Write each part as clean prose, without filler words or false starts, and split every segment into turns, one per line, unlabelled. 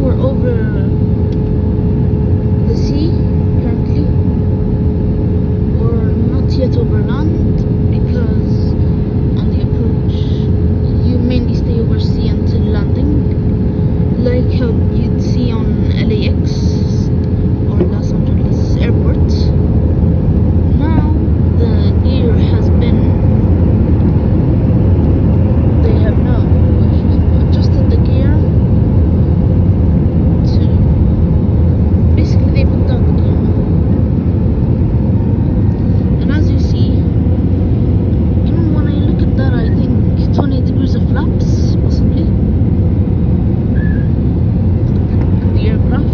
we're over the sea currently. We're not yet over land because on the approach you mainly stay over sea until landing, like how you'd see on LAX or Los Angeles airport. Now the gear has been adjusted the gear to basically they put down the camera, and as you see, even when I look at that, I think 20 degrees of flaps possibly in the aircraft.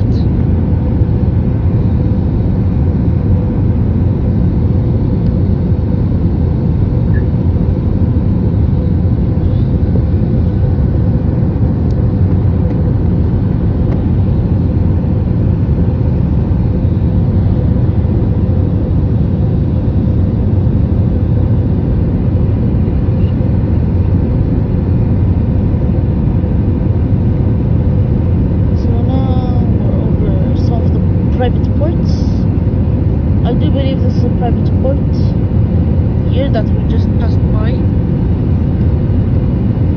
Private ports. I do believe this is a private port here that we just passed by.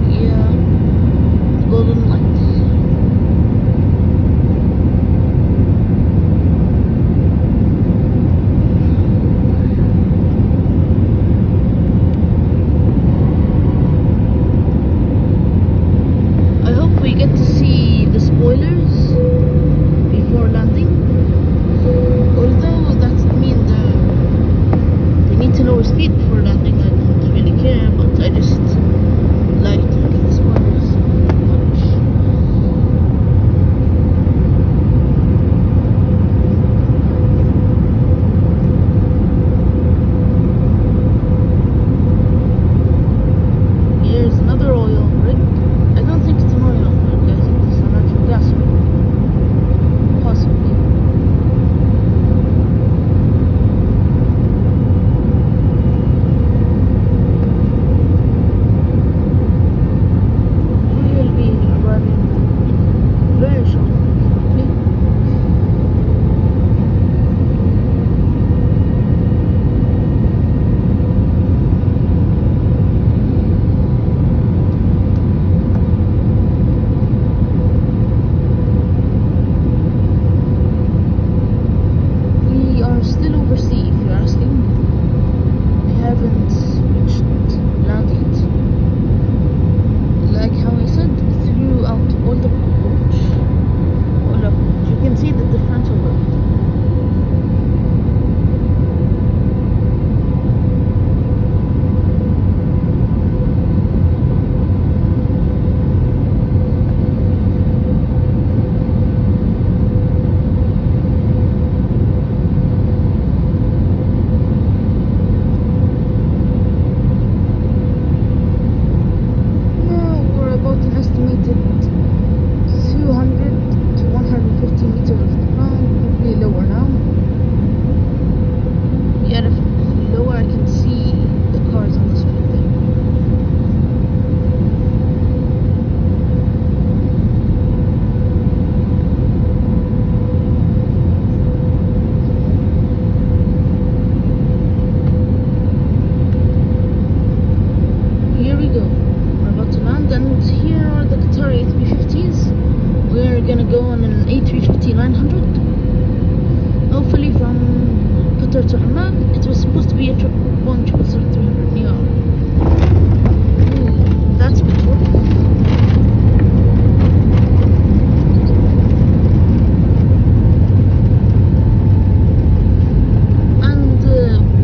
Yeah, the golden lights. I hope we get to see the spoilers before landing. Although that would mean they need to lower speed before landing, I don't really care, but I just like to look at the spoilers much. Here's another oil rig. I don't think it's an oil rig, I think it's a natural gas rig. Possibly. Still over sea, if you're asking. We haven't reached land yet. Like how I said, throughout all the approach, you can see the differential work. Estimated 200 to 150 meters off the ground, probably lower now. Yeah, definitely lower. I can see the cars on the street there. Here we go. We're about to land, and here are the Qatar A350s. We're gonna go on an A350-900. Hopefully from Qatar to Oman. It was supposed to be a Boeing 777-300 Neo. Ooh, that's beautiful. And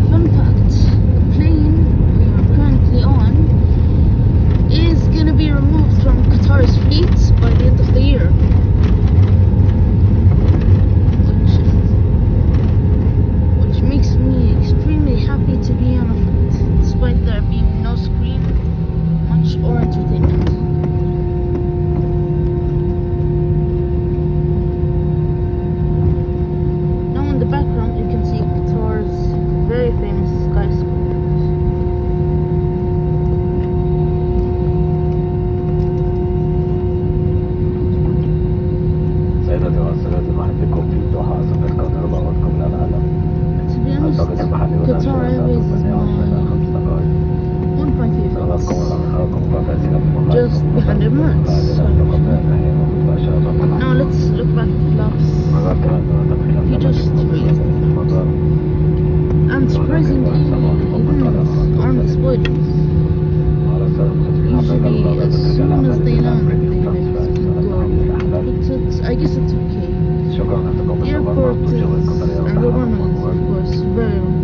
fun fact, the plane we are currently on is going to be removed from Qatar's fleet by the end of the year, which makes me extremely happy to be on a flight, despite there being no screen, much or entertainment.
واحد بيكون في دوحة سافرت قطر بعودكم للعالم.
To be honest,
أعتقد المحلي ولا
Qatar
شيء
Airways is
من 20 إلى 5 دقائق.
one of my
سلامتكم
favorites.
ورخاءكم وتأتينا بموضوع
Just behind the months. Now let's look back at the flaps. He just raised the flaps. And surprisingly, even on the spoilers. Usually, as soon as they land, they let go. But I guess it's okay. The airport is, and the runway is, of course, very long.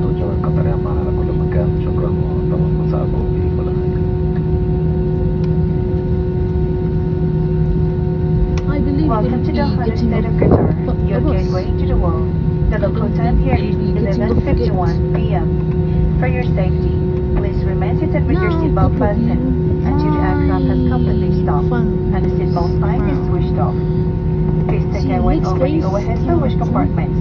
الجو القطري معنا على كل مكان. شكرا وطبعا مساءكم بكل خير.
I believe
Welcome to
we'll
Doha,
be
the
getting
state of
a
Qatar, your
bus.
gateway to the world. The local time here is 11:51 p.m. For your safety, please remain seated with your seatbelt fastened until the aircraft has completely stopped and the seatbelt sign is switched off. Please take a wait over the overhead storage compartments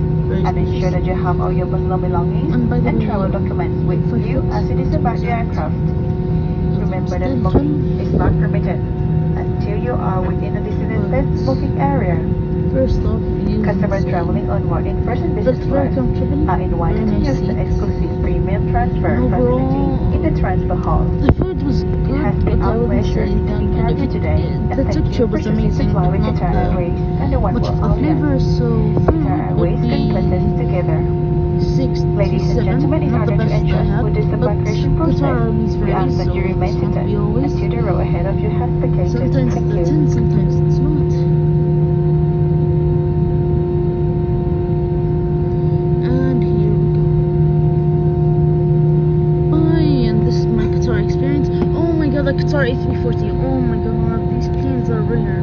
and ensure that you have all your personal belongings and travel documents with you as you disembark the aircraft. Remember that smoking is not permitted until you are within the designated smoking area.
First off,
Customers traveling on more in-person business
felt very
class
comfortable.
are invited to use the exclusive premium transfer facility in the transfer hall.
The food was
It
good,
has been
but I
our
wouldn't
pleasure
say
to
that
be
good.
with you today.
The
Thank
texture
you for
was
choosing to
amazing,
fly
but
with
not
Qatar Airways and the One
much
World
of the
Alliance.
flavor, so
Qatar
food would
Airways
be
can bless us together.
6 to
Ladies and
7,
gentlemen, in
not the
order to
best I
ensure
had,
smooth
but
disembarkation
Qatar
process,
is
we
very,
ask that
so
you remain
it's not
seated
be always.
until the row ahead of you has vacated.
Sometimes
Thank
it's
you.
10, sometimes it's not. And here we go. Bye, and this is my Qatar experience. Oh my god, the Qatar A340. Oh my god, these planes are rare.